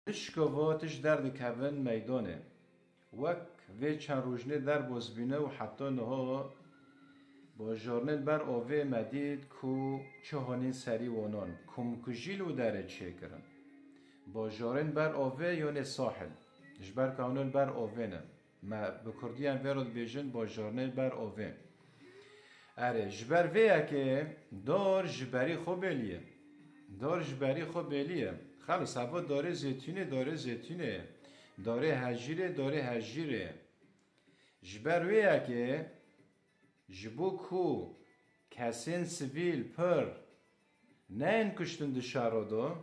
اشکواتش درد کون میدانه وک و چند روزنه در بازبینه و حتی نها با جارنل بر آوه مدید کو چهانین سری وانان کم کجیلو داره چه کرن با جارن بر آوه یونه ساحل جبر کانون بر آوه نه ما بکردیان ورد بیجن با جارنل بر آوه اره جبر ویا که دار جبری خوب بلیه دار جبری خوب بلیه خلاص هوا داره زیتونه داره هجیره جبر ویا که جبو کو کسین سویل پر نه این کشتن دشارو دو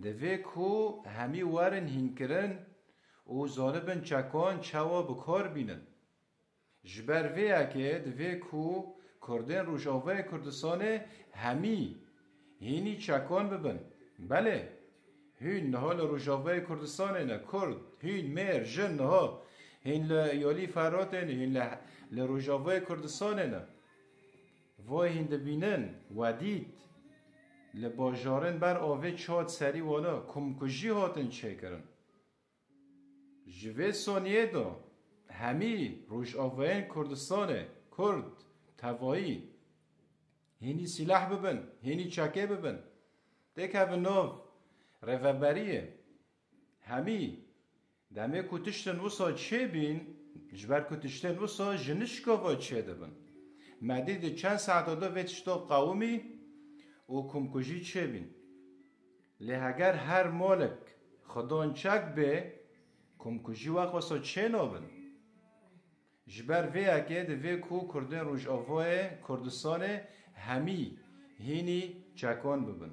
دوی کو همی وارن هینکرن او زالبن چکان چوا بکار بینن جبر ویا که دوی کو کردن روژاوه کردستانه همی هینی چکان ببن بله هین نها لروژاوه کردستانه نه کرد هین میر جن نها هین لیالی فراتن هین لروژاوه کردستانه نه وای هین دبینن ودید لباجارن بر آوه چاد سری وانا کمکجی هاتن چه کرن جوه سانیه دا همی روش آوهین کردستانه کرد توایی هینی سلاح ببن هینی چکه ببن دیک هفه ناف رفبریه همی دمه کتشتن وسا چه بین جبر کتشتن وسا جنشکاوا چه دبن مدید چند ساعت دا ویتشتا قومی او کمکجی چه بین لهگر هر مالک خدان چک به کمکجی وقت وسا چه نابن جبر وی اگه دوی کو کردن روش آواه کردستان همی هینی چکان ببن